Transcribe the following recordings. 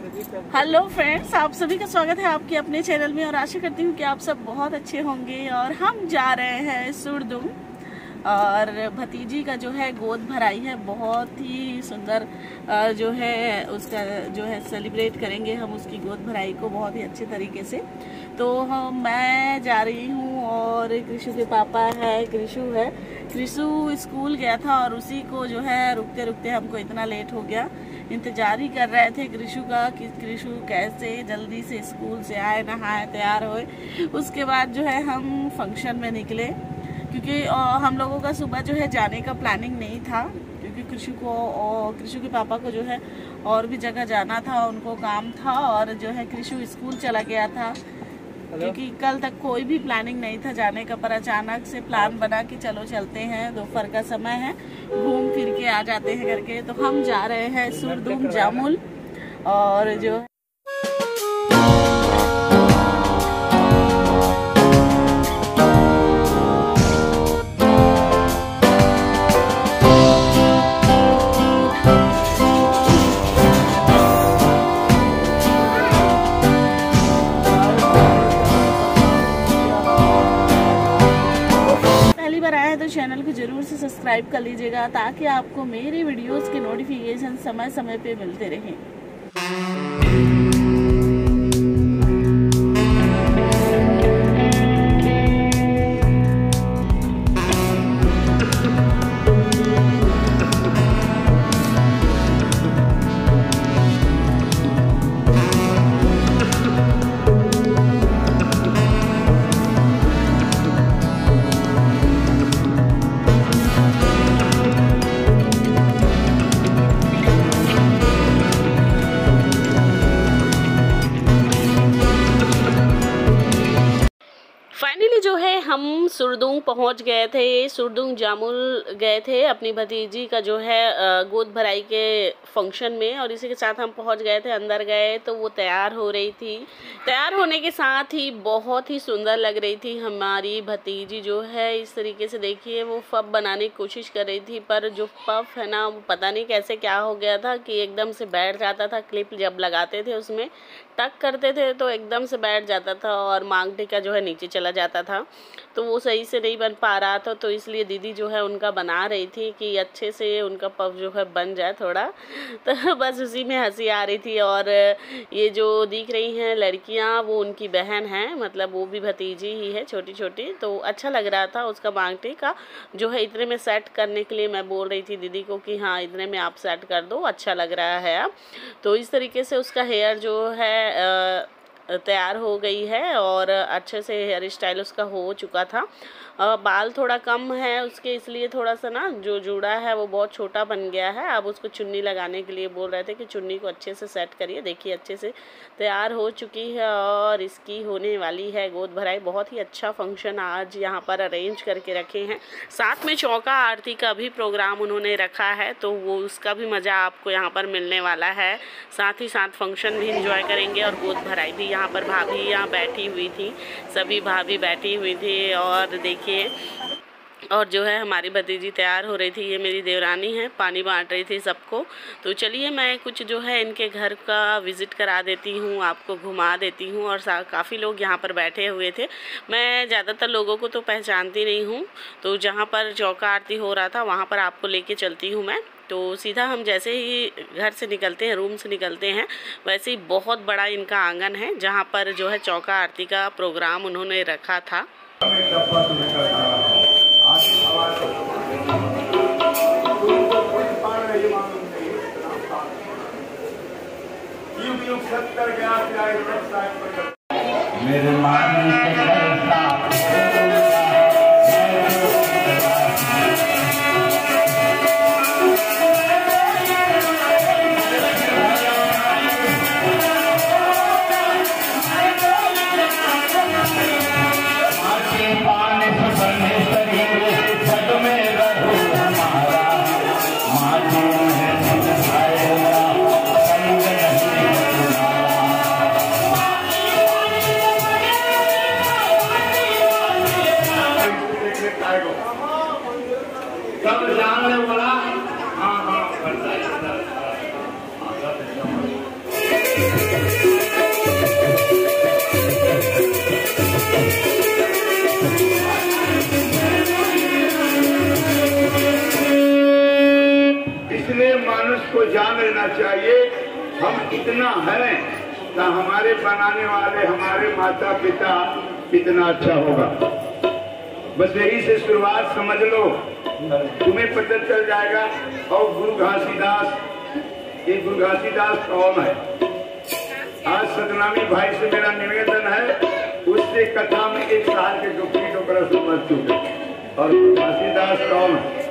Hello friends, आप सभी का स्वागत है आपके अपने चैनल में और आशा करती हूँ कि आप सब बहुत अच्छे होंगे। और हम जा रहे हैं सुरदुम और भतीजी का जो है गोद भराई है, बहुत ही सुंदर जो है उसका जो है सेलिब्रेट करेंगे हम उसकी गोद भराई को बहुत ही अच्छे तरीके से। तो मैं जा रही हूँ और कृषु के पापा है, कृषु है। कृषु स्कूल गया था और उसी को जो है रुकते रुकते हमको इतना लेट हो गया। इंतजार ही कर रहे थे कृषु का कि कृषु कैसे जल्दी से स्कूल से आए, नहाए, तैयार होए। उसके बाद जो है हम फंक्शन में निकले, क्योंकि हम लोगों का सुबह जो है जाने का प्लानिंग नहीं था, क्योंकि कृषु के पापा को जो है और भी जगह जाना था, उनको काम था। और जो है कृषु स्कूल चला गया था, क्योंकि कल तक कोई भी प्लानिंग नहीं था जाने का, पर अचानक से प्लान बना कि चलो चलते हैं, दोपहर का समय है, घूम फिर के आ जाते हैं करके। तो हम जा रहे हैं सुरदुम जामुल। और जो तो चैनल को जरूर से सब्सक्राइब कर लीजिएगा, ताकि आपको मेरी वीडियोस के नोटिफिकेशन समय समय पे मिलते रहें। फाइनली जो है हम सुरदुम पहुंच गए थे, सुरदुम जामुल गए थे अपनी भतीजी का जो है गोद भराई के फंक्शन में। और इसी के साथ हम पहुंच गए थे, अंदर गए तो वो तैयार हो रही थी। तैयार होने के साथ ही बहुत ही सुंदर लग रही थी हमारी भतीजी जो है। इस तरीके से देखिए वो पफ बनाने की कोशिश कर रही थी, पर जो पफ है ना, वो पता नहीं कैसे क्या हो गया था कि एकदम से बैठ जाता था। क्लिप जब लगाते थे उसमें टक करते थे तो एकदम से बैठ जाता था और मांग टीका जो है नीचे चला जाता था, तो वो सही से नहीं बन पा रहा था। तो इसलिए दीदी जो है उनका बना रही थी कि अच्छे से उनका पफ जो है बन जाए थोड़ा। तो बस उसी में हंसी आ रही थी। और ये जो दिख रही हैं लड़कियां वो उनकी बहन हैं, मतलब वो भी भतीजी ही है, छोटी छोटी। तो अच्छा लग रहा था उसका मांग टीका जो है इतने में सेट करने के लिए। मैं बोल रही थी दीदी को कि हाँ इतने में आप सेट कर दो, अच्छा लग रहा है अब। तो इस तरीके से उसका हेयर जो है तैयार हो गई है और अच्छे से हेयर स्टाइल उसका हो चुका था। बाल थोड़ा कम है उसके, इसलिए थोड़ा सा ना जो जूड़ा है वो बहुत छोटा बन गया है। अब उसको चुन्नी लगाने के लिए बोल रहे थे कि चुन्नी को अच्छे से सेट करिए। देखिए अच्छे से तैयार हो चुकी है और इसकी होने वाली है गोद भराई। बहुत ही अच्छा फंक्शन आज यहाँ पर अरेंज करके रखे हैं। साथ में चौका आरती का भी प्रोग्राम उन्होंने रखा है, तो वो उसका भी मज़ा आपको यहाँ पर मिलने वाला है। साथ ही साथ फंक्शन भी इंजॉय करेंगे और गोद भराई भी। यहाँ पर भाभी यहाँ बैठी हुई थी, सभी भाभी बैठी हुई थी। और देखिए और जो है हमारी भतीजी तैयार हो रही थी, ये मेरी देवरानी है, पानी बांट रही थी सबको। तो चलिए मैं कुछ जो है इनके घर का विज़िट करा देती हूँ, आपको घुमा देती हूँ। और काफ़ी लोग यहाँ पर बैठे हुए थे, मैं ज़्यादातर लोगों को तो पहचानती नहीं हूँ। तो जहाँ पर चौका आरती हो रहा था वहाँ पर आपको लेके चलती हूँ मैं। तो सीधा हम जैसे ही घर से निकलते हैं, रूम से निकलते हैं, वैसे ही बहुत बड़ा इनका आंगन है जहाँ पर जो है चौका आरती का प्रोग्राम उन्होंने रखा था। मेरे मानी इसलिए मनुष्य को जान लेना चाहिए हम कितना हैं, तो हमारे बनाने वाले हमारे माता पिता कितना अच्छा होगा। बस यही से शुरुआत समझ लो, तुम्हें पता चल जाएगा। और गुरु घासीदास, ये गुरु घासीदास कौन है? आज सतनामी भाई से मेरा निवेदन है, उससे कथा में 1 साल के टोकरा से मत चुके। और गुरु घासीदास कौन है?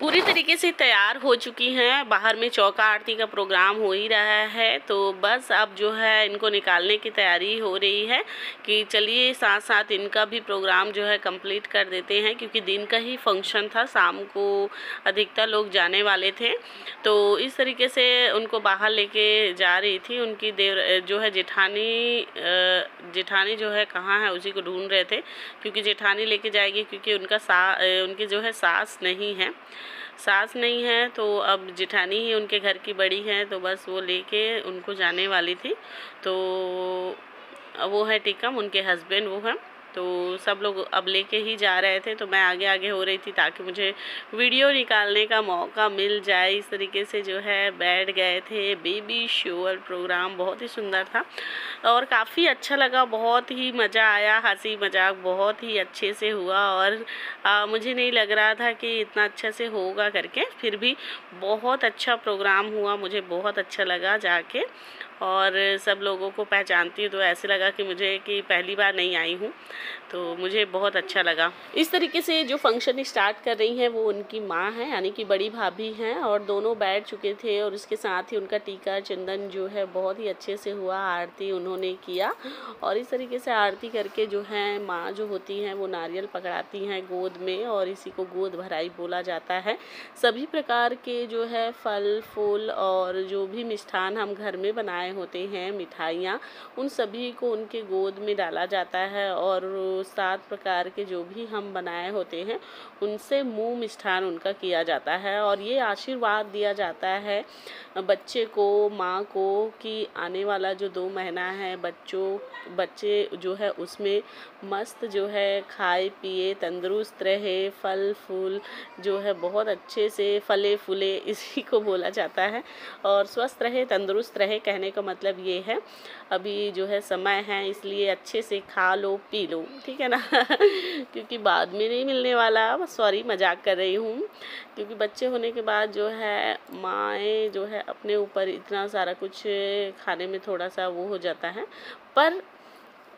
पूरी तरीके से तैयार हो चुकी हैं। बाहर में चौका आरती का प्रोग्राम हो ही रहा है, तो बस अब जो है इनको निकालने की तैयारी हो रही है कि चलिए साथ साथ इनका भी प्रोग्राम जो है कंप्लीट कर देते हैं, क्योंकि दिन का ही फंक्शन था, शाम को अधिकतर लोग जाने वाले थे। तो इस तरीके से उनको बाहर लेके जा रही थी। उनकी जो है जेठानी जो है कहाँ है उसी को ढूंढ रहे थे, क्योंकि जेठानी लेके जाएगी, क्योंकि उनकी जो है सास नहीं है। तो अब जेठानी ही उनके घर की बड़ी है, तो बस वो लेके उनको जाने वाली थी। तो वो है टिकम, उनके हस्बैंड वो हैं। तो सब लोग अब लेके ही जा रहे थे, तो मैं आगे आगे हो रही थी ताकि मुझे वीडियो निकालने का मौका मिल जाए। इस तरीके से जो है बैठ गए थे। बेबी शोअर प्रोग्राम बहुत ही सुंदर था और काफ़ी अच्छा लगा, बहुत ही मज़ा आया, हंसी मजाक बहुत ही अच्छे से हुआ। और मुझे नहीं लग रहा था कि इतना अच्छा से होगा करके, फिर भी बहुत अच्छा प्रोग्राम हुआ। मुझे बहुत अच्छा लगा जाके, और सब लोगों को पहचानती हूँ, तो ऐसे लगा कि मुझे कि पहली बार नहीं आई हूँ, तो मुझे बहुत अच्छा लगा। इस तरीके से जो फंक्शन स्टार्ट कर रही हैं वो उनकी माँ है, यानी कि बड़ी भाभी हैं, और दोनों बैठ चुके थे। और उसके साथ ही उनका टीका चंदन जो है बहुत ही अच्छे से हुआ, आरती उन्होंने किया। और इस तरीके से आरती करके जो है माँ जो होती हैं वो नारियल पकड़ाती हैं गोद में, और इसी को गोद भराई बोला जाता है। सभी प्रकार के जो है फल फूल और जो भी मिष्ठान हम घर में बनाए होते हैं, मिठाइयाँ, उन सभी को उनके गोद में डाला जाता है। और 7 प्रकार के जो भी हम बनाए होते हैं उनसे मुंह मिष्ठान उनका किया जाता है, और ये आशीर्वाद दिया जाता है बच्चे को, माँ को, कि आने वाला जो 2 महीना है बच्चे जो है उसमें मस्त जो है खाए पिए, तंदुरुस्त रहे, फल फूल जो है बहुत अच्छे से फले फूले, इसी को बोला जाता है। और स्वस्थ रहे, तंदुरुस्त रहे, कहने का मतलब ये है। अभी जो है समय है, इसलिए अच्छे से खा लो पी लो, ठीक है ना क्योंकि बाद में नहीं मिलने वाला। सॉरी, मजाक कर रही हूँ, क्योंकि बच्चे होने के बाद जो है माएँ जो है अपने ऊपर इतना सारा कुछ खाने में थोड़ा सा वो हो जाता है। पर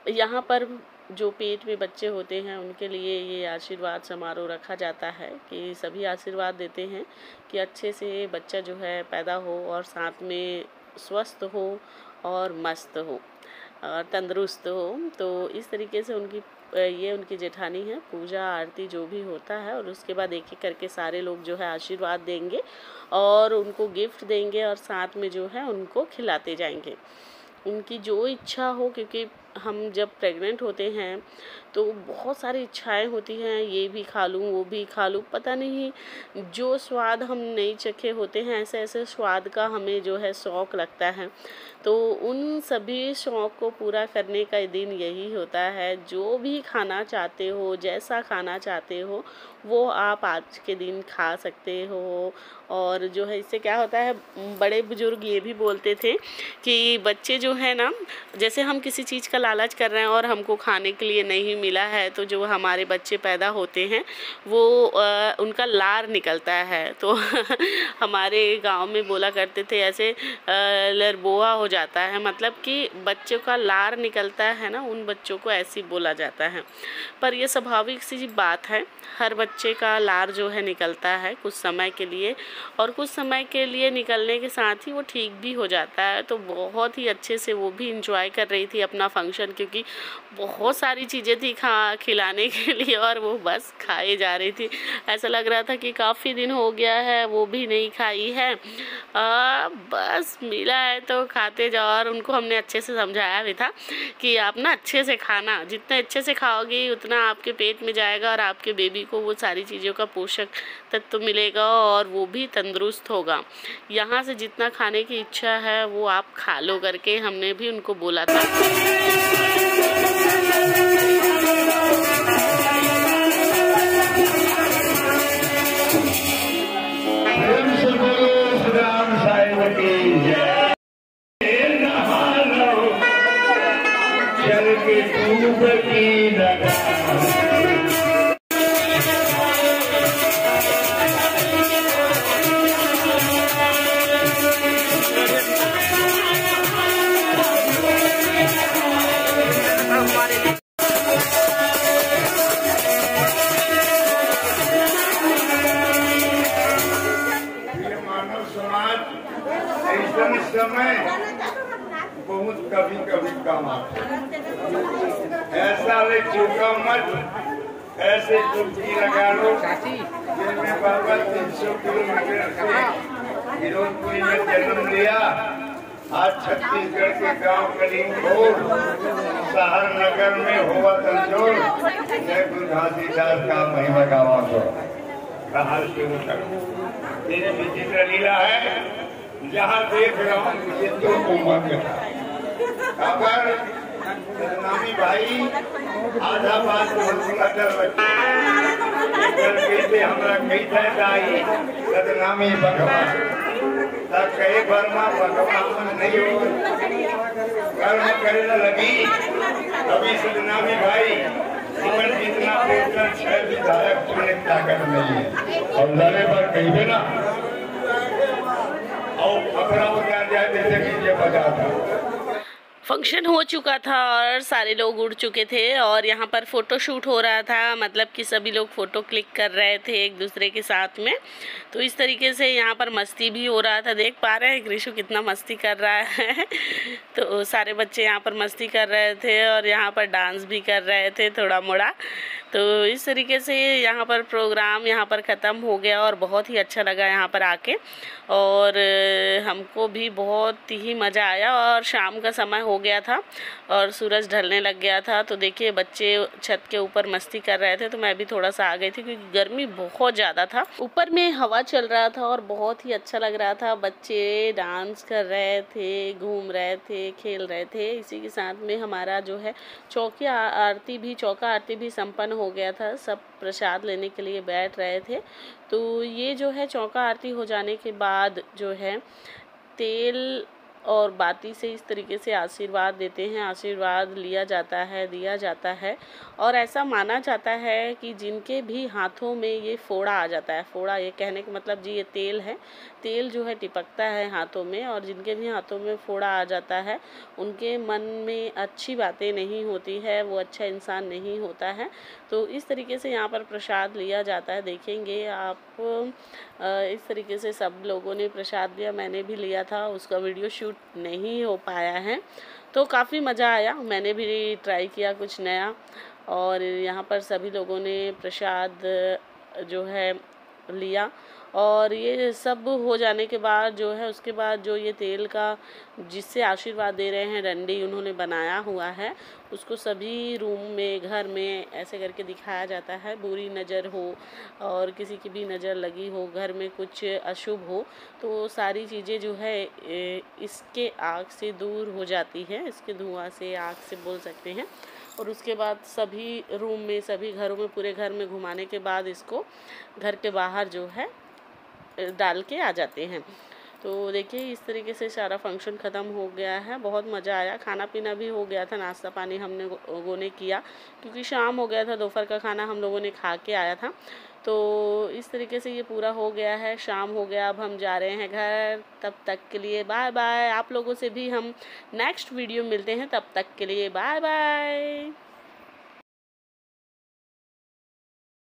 यहाँ पर जो पेट में बच्चे होते हैं उनके लिए ये आशीर्वाद समारोह रखा जाता है कि सभी आशीर्वाद देते हैं कि अच्छे से बच्चा जो है पैदा हो, और साथ में स्वस्थ हो और मस्त हो और तंदुरुस्त हो। तो इस तरीके से उनकी जेठानी है, पूजा आरती जो भी होता है, और उसके बाद एक एक करके सारे लोग जो है आशीर्वाद देंगे और उनको गिफ्ट देंगे, और साथ में जो है उनको खिलाते जाएंगे। उनकी जो इच्छा हो, क्योंकि हम जब प्रेग्नेंट होते हैं तो बहुत सारी इच्छाएं होती हैं, ये भी खा लूँ वो भी खा लूँ, पता नहीं जो स्वाद हम नहीं चखे होते हैं, ऐसे ऐसे स्वाद का हमें जो है शौक़ लगता है। तो उन सभी शौक़ को पूरा करने का दिन यही होता है। जो भी खाना चाहते हो, जैसा खाना चाहते हो, वो आप आज के दिन खा सकते हो। और जो है इससे क्या होता है, बड़े बुजुर्ग ये भी बोलते थे कि बच्चे जो है ना, जैसे हम किसी चीज़ का लालच कर रहे हैं और हमको खाने के लिए नहीं मिला है, तो जो हमारे बच्चे पैदा होते हैं वो उनका लार निकलता है। तो हमारे गांव में बोला करते थे ऐसे, लरबोआ हो जाता है, मतलब कि बच्चों का लार निकलता है ना, उन बच्चों को ऐसी बोला जाता है। पर ये स्वाभाविक सी बात है, हर बच्चे का लार जो है निकलता है कुछ समय के लिए, और कुछ समय के लिए निकलने के साथ ही वो ठीक भी हो जाता है। तो बहुत ही अच्छे से वो भी इंजॉय कर रही थी अपना फंक्शन। फंक्शन, क्योंकि बहुत सारी चीज़ें थी खिलाने के लिए और वो बस खाए जा रही थी। ऐसा लग रहा था कि काफ़ी दिन हो गया है वो भी नहीं खाई है। बस मिला है तो खाते जाओ। और उनको हमने अच्छे से समझाया भी था कि आप ना अच्छे से खाना, जितने अच्छे से खाओगे उतना आपके पेट में जाएगा और आपके बेबी को वो सारी चीज़ों का पोषक तत्व मिलेगा और वो भी तंदुरुस्त होगा। यहाँ से जितना खाने की इच्छा है वो आप खा लो करके हमने भी उनको बोला था। समय बहुत कभी कभी काम आता है। ऐसा ले चूका मत, ऐसे चुटकी लगा लो जिनमें बाबा 300 किलोमीटर से फिरोजपुरी में जन्म लिया। आज छत्तीसगढ़ के गांव कलीमपुर शहर नगर में हुआ तंजोर। जय गुरु घासीदास का महिमा गावा को कहा शुरू करो। मेरे विचित्र लीला है जहाँ देख रहा हूँ जितों को मत अगर नामी भाई आधा बात हमारा कई दाई बदनामी भगवान कई वर्मा भगवान नहीं हो कर्म करे न लगी अभी सदनामी भाई जीवन जितना पोषण 6 विधायक चुनने की ताकत नहीं है और लड़े पर कहीं भी ना फंक्शन हो चुका था और सारे लोग उड़ चुके थे और यहाँ पर फ़ोटो शूट हो रहा था, मतलब कि सभी लोग फ़ोटो क्लिक कर रहे थे एक दूसरे के साथ में। तो इस तरीके से यहाँ पर मस्ती भी हो रहा था। देख पा रहे हैं ग्रीशु कितना मस्ती कर रहा है। तो सारे बच्चे यहाँ पर मस्ती कर रहे थे और यहाँ पर डांस भी कर रहे थे थोड़ा मोड़ा। तो इस तरीके से यहाँ पर प्रोग्राम यहाँ पर ख़त्म हो गया और बहुत ही अच्छा लगा यहाँ पर आके और हमको भी बहुत ही मज़ा आया। और शाम का समय हो गया था और सूरज ढलने लग गया था। तो देखिए बच्चे छत के ऊपर मस्ती कर रहे थे, तो मैं भी थोड़ा सा आ गई थी क्योंकि गर्मी बहुत ज़्यादा था। ऊपर में हवा चल रहा था और बहुत ही अच्छा लग रहा था। बच्चे डांस कर रहे थे, घूम रहे थे, खेल रहे थे। इसी के साथ में हमारा जो है चौका आरती भी संपन्न हो गया था। सब प्रसाद लेने के लिए बैठ रहे थे। तो ये जो है चौका आरती हो जाने के बाद जो है तेल और बाती से इस तरीके से आशीर्वाद देते हैं, आशीर्वाद लिया जाता है, दिया जाता है। और ऐसा माना जाता है कि जिनके भी हाथों में ये फोड़ा आ जाता है, फोड़ा ये कहने का मतलब जी ये तेल है, तेल जो है टिपकता है हाथों में, और जिनके भी हाथों में फोड़ा आ जाता है उनके मन में अच्छी बातें नहीं होती है, वो अच्छा इंसान नहीं होता है। तो इस तरीके से यहाँ पर प्रसाद लिया जाता है। देखेंगे आप इस तरीके से सब लोगों ने प्रसाद लिया, मैंने भी लिया था, उसका वीडियो शूट नहीं हो पाया है। तो काफ़ी मज़ा आया, मैंने भी ट्राई किया कुछ नया। और यहाँ पर सभी लोगों ने प्रसाद जो है लिया और ये सब हो जाने के बाद जो है उसके बाद जो ये तेल का जिससे आशीर्वाद दे रहे हैं डंडी उन्होंने बनाया हुआ है, उसको सभी रूम में घर में ऐसे करके दिखाया जाता है। बुरी नज़र हो और किसी की भी नज़र लगी हो, घर में कुछ अशुभ हो, तो सारी चीज़ें जो है इसके आग से दूर हो जाती है, इसके धुआं से, आग से बोल सकते हैं। और उसके बाद सभी रूम में, सभी घरों में, पूरे घर में घुमाने के बाद इसको घर के बाहर जो है डाल के आ जाते हैं। तो देखिए इस तरीके से सारा फंक्शन ख़त्म हो गया है। बहुत मज़ा आया, खाना पीना भी हो गया था, नाश्ता पानी हमने लोगों ने किया क्योंकि शाम हो गया था, दोपहर का खाना हम लोगों ने खा के आया था। तो इस तरीके से ये पूरा हो गया है, शाम हो गया, अब हम जा रहे हैं घर। तब तक के लिए बाय बाय। आप लोगों से भी हम नेक्स्ट वीडियो मिलते हैं, तब तक के लिए बाय बाय।